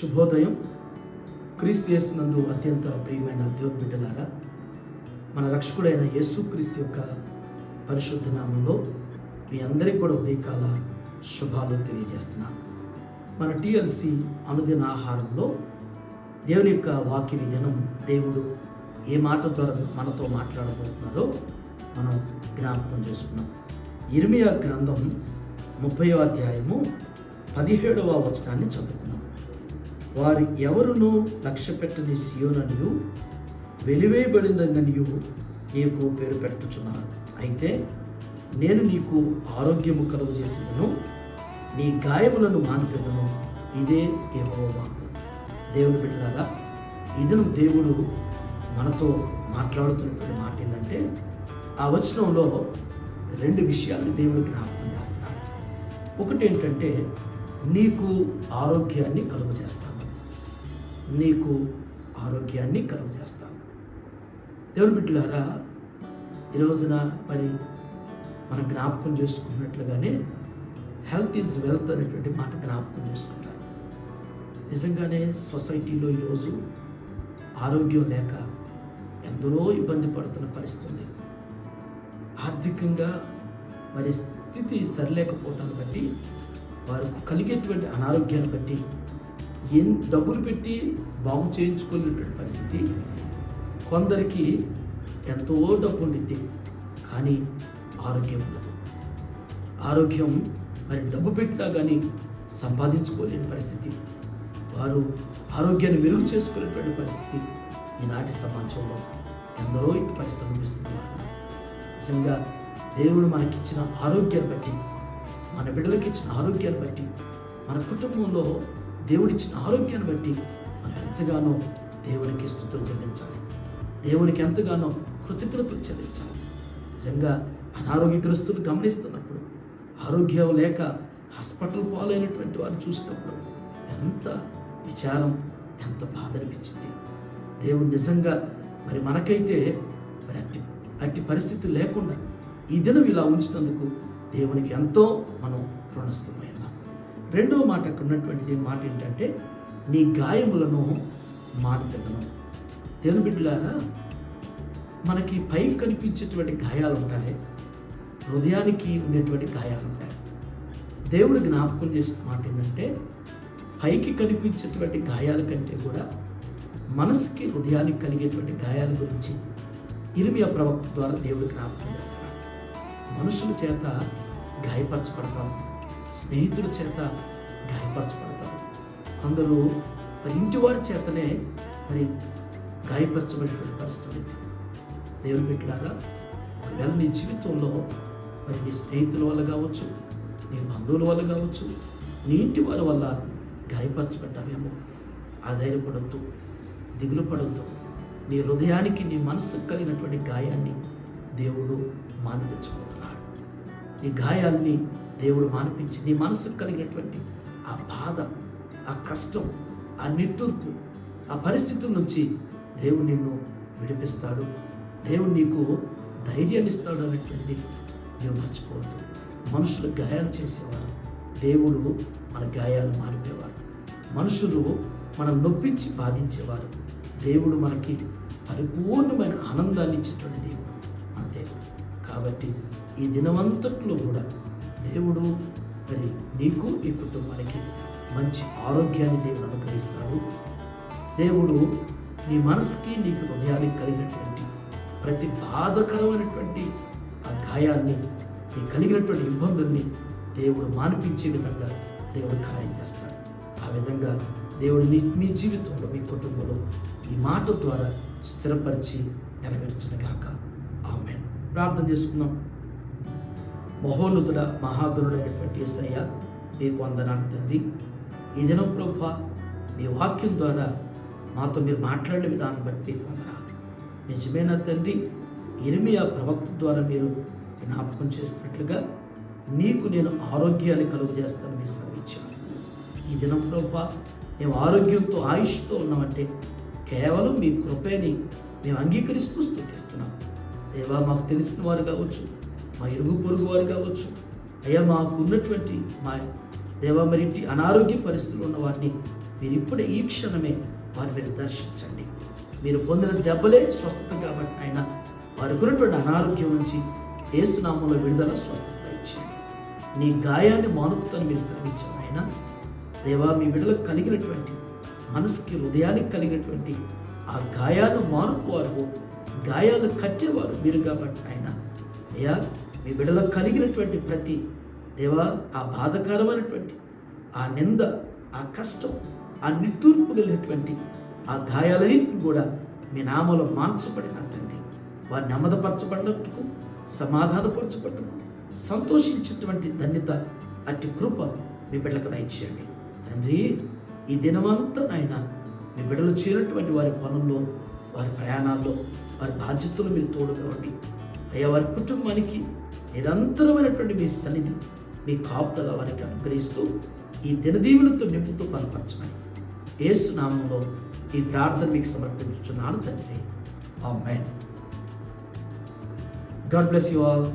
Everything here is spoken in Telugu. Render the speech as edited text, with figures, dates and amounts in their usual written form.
శుభోదయం. క్రీస్తు యేసునందు అత్యంత ప్రియమైన దేవుని బిడ్డలారా, మన రక్షకుడైన యేసుక్రీస్తు యొక్క పరిశుద్ధ నామంలో మీ అందరికీ కూడా ఉదయకాల శుభాలు తెలియజేస్తున్నాను. మన టిఎల్సి అనుదిన ఆహారంలో దేవుని యొక్క వాక్య విధానం, దేవుడు ఏ మాట ద్వారా మనతో మాట్లాడబోతున్నారో మనం జ్ఞాపకం చేసుకున్నాం. ఇర్మియా గ్రంథం 30వ అధ్యాయము 17వ వచనాన్ని చదువుకున్నాం. వారు ఎవరునూ లక్ష్య పెట్టని సియోననియు వెలివేయబడిందనియు నీకు పేరు పెట్టుచున్నారు. అయితే నేను నీకు ఆరోగ్యము కలుగు చేసేదను, నీ గాయములను మాన్పెదను. ఇదే యెహోవా వాక్కు. దేవుని బిడ్డలారా, ఇదను దేవుడు మనతో మాట్లాడుతున్నటువంటి మాట ఏంటంటే, ఆ వచనంలో 2 విషయాలను దేవుడు జ్ఞాపకం చేస్తున్నాడు. ఒకటి ఏంటంటే, నీకు ఆరోగ్యాన్ని కలుగు చేస్తాను, నీకు ఆరోగ్యాన్ని కలుగు చేస్తాను. దేవుని బిడ్డలారా, ఈ రోజున మరి మనం జ్ఞాపకం చేసుకున్నట్లుగానే హెల్త్ ఈజ్ వెల్త్ అనేటువంటి మాట జ్ఞాపకం చేసుకుంటారు. నిజంగానే సొసైటీలో ఈరోజు ఆరోగ్యం లేక ఎందరో ఇబ్బంది పడుతున్న పరిస్థితి ఉంది. ఆర్థికంగా మరి స్థితి సరిలేకపోవటాన్ని బట్టి, వారు కలిగేటువంటి అనారోగ్యాన్ని బట్టి డబ్బులు పెట్టి బాగు చేయించుకునేటువంటి పరిస్థితి. కొందరికి ఎంతో డబ్బు ఉండిద్ది, కానీ ఆరోగ్యం ఉండదు. ఆరోగ్యం మరి డబ్బు పెట్టినా కానీ సంపాదించుకోలేని పరిస్థితి, వారు ఆరోగ్యాన్ని మెరుగు చేసుకునేటువంటి పరిస్థితి ఈనాటి సమాజంలో ఎందరో ఇటు పరిస్థితి అనిపిస్తున్నారు. నిజంగా దేవుడు మనకిచ్చిన ఆరోగ్యాన్ని బట్టి, మన బిడ్డలకి ఇచ్చిన ఆరోగ్యాన్ని బట్టి, మన కుటుంబంలో దేవుడిచ్చిన ఆరోగ్యాన్ని బట్టి మనం ఎంతగానో దేవునికి స్తుతులు చెల్లించాలి, దేవునికి ఎంతగానో కృతజ్ఞతలు చెల్లించాలి. నిజంగా అనారోగ్యగ్రస్తులు గమనిస్తున్నప్పుడు, ఆరోగ్యం లేక హాస్పిటల్ పాలైనటువంటి వారిని చూసినప్పుడు ఎంత విచారం, ఎంత బాధ అనిపించింది. దేవుడు నిజంగా మరి మనకైతే మరి అట్టి పరిస్థితి లేకుండా ఈ దినం ఇలా ఉంచినందుకు దేవునికి ఎంతో మనం రుణస్తుమైనా. రెండవ మాట అక్కడ ఉన్నటువంటి మాట ఏంటంటే, నీ గాయములను మాన్పెదను. దేవుని బిడ్డలారా, మనకి పైకి కనిపించేటువంటి గాయాలు ఉంటాయి, హృదయానికి ఉండేటువంటి గాయాలు ఉంటాయి. దేవుడు జ్ఞాపకం చేసిన మాట ఏంటంటే, పైకి కనిపించేటువంటి గాయాల కంటే కూడా మనసుకి, హృదయానికి కలిగేటువంటి గాయాల గురించి ఇర్మియా ప్రవక్త ద్వారా దేవుడు జ్ఞాపకం చేస్తున్నాడు. మనుషుల చేత గాయపరచబడతాం, స్నేహితుల చేత గాయపరచబడతాం, కొందరు మరి ఇంటి వారి చేతనే మరి గాయపరచబడేటువంటి పరిస్థితి ఉంది. దేవుని బిడ్డలారా, ఒకవేళ నీ జీవితంలో మరి నీ స్నేహితుల వల్ల కావచ్చు, నీ బంధువుల వల్ల కావచ్చు, నీ ఇంటి వారి వల్ల గాయపరచబడ్డావేమో, ఆధైర్యపడొద్దు, దిగులు పడొద్దు. నీ హృదయానికి, నీ మనసుకు కలిగినటువంటి గాయాన్ని దేవుడు మాన్పించబోతున్నాడు. నీ గాయాల్ని దేవుడు మాన్పించి, నీ మనసుకు కలిగినటువంటి ఆ బాధ, ఆ కష్టం, ఆ నిట్టూర్పు, ఆ పరిస్థితుల నుంచి దేవుడు నిన్ను విడిపిస్తాడు. దేవుడు నీకు ధైర్యాన్ని ఇస్తాడు అనేటువంటిది నువ్వు మర్చిపోవద్దు. మనుషులు గాయాలు చేసేవారు, దేవుడు మన గాయాలు మారిపోయేవారు. మనుషులు మనం నొప్పించి బాధించేవారు, దేవుడు మనకి పరిపూర్ణమైన ఆనందాన్ని ఇచ్చేటువంటి దేవుడు మన దేవుడు. కాబట్టి ఈ దినమంతట్లో కూడా దేవుడు మరి నీకు, ఈ కుటుంబానికి మంచి ఆరోగ్యాన్ని దేవుడు అనుగ్రహిస్తాడు. దేవుడు నీ మనసుకి, నీకు హృదయానికి కలిగినటువంటి ప్రతి బాధకరమైనటువంటి ఆ గాయాల్ని, నీ కలిగినటువంటి ఇబ్బందుల్ని దేవుడు మాన్పించే విధంగా దేవుడు కార్యం చేస్తాడు. ఆ విధంగా దేవుడు మీ జీవితంలో, మీ కుటుంబంలో ఈ మాట ద్వారా స్థిరపరిచి నెరవేర్చునుగాక. ఆమేన్. ప్రార్థన చేసుకుందాం. మహోన్నతుడ, మహాగణుడైనటువంటి యేసయ్య, నీకు వందనాలు తండ్రి. ఈ దినం ప్రభువా, నీ వాక్యం ద్వారా మాతో మీరు మాట్లాడే విధానం బట్టి నీకు వందనాలు. నిజమేనా తండ్రి, ఇర్మియా ప్రవక్త ద్వారా మీరు జ్ఞాపకం చేసినట్లుగా నీకు నేను ఆరోగ్యాన్ని కలుగు చేస్తాను మీరు సెలవిచ్చాను. ఈ దినం ప్రభువా, మేము ఆరోగ్యంతో, ఆయుష్తో ఉన్నామంటే కేవలం మీ కృపని మేము అంగీకరిస్తూ స్తుతిస్తున్నాం. దేవా, మాకు తెలిసిన వారు కావచ్చు, మా ఇరుగు పొరుగు వారు కావచ్చు, అయ్యా మాకు ఉన్నటువంటి మా దేవా మరి ఇంటి అనారోగ్య పరిస్థితులు ఉన్న వారిని మీరు ఇప్పుడే ఈ క్షణమే వారు మీరు దర్శించండి. మీరు పొందిన దెబ్బలే స్వస్థత కాబట్టి ఆయన వారికి ఉన్నటువంటి అనారోగ్యం నుంచి యేసు నామములో విడుదల స్వస్థత ఇచ్చేయండి. నీ గాయాన్ని మానుపుతాను మీరు శ్రమించారు ఆయన. దేవా, మీ బిడ్డలకు కలిగినటువంటి మనసుకి హృదయానికి కలిగినటువంటి ఆ గాయాలు మానుపువారు, గాయాలు కట్టేవారు మీరు కాబట్టి ఆయన. అయ్యా, మీ బిడ్డలకు కలిగినటువంటి ప్రతి దేవా ఆ బాధకరమైనటువంటి ఆ నింద, ఆ కష్టం, ఆ నిట్టూర్పు కలిగినటువంటి ఆ గాయాలన్నింటిని కూడా మీ నామలో మార్చబడిన తండ్రి వారు నెమ్మదపరచబడినట్టుకు, సమాధానపరచబడ్డకు, సంతోషించేటువంటి ధన్యత, అట్టి కృప మీ బిడ్డలకు దయచేయండి తండ్రి. ఈ దినమంతా నాయన మీ బిడ్డలు చేరినటువంటి వారి పనుల్లో, వారి ప్రయాణాల్లో, వారి బాధ్యతలు మీరు తోడుగా ఉండి అయ్యా వారి కుటుంబానికి నిరంతరమైనటువంటి మీ సన్నిధి, మీ కాపుదల వారికి అనుగ్రహిస్తూ ఈ దినదీవులతో నింపుతూ బలపరచమని యేసు నామములో ఈ ప్రార్థన మీకు సమర్పించుచున్నాను తండ్రి. ఆమేన్. God bless you all.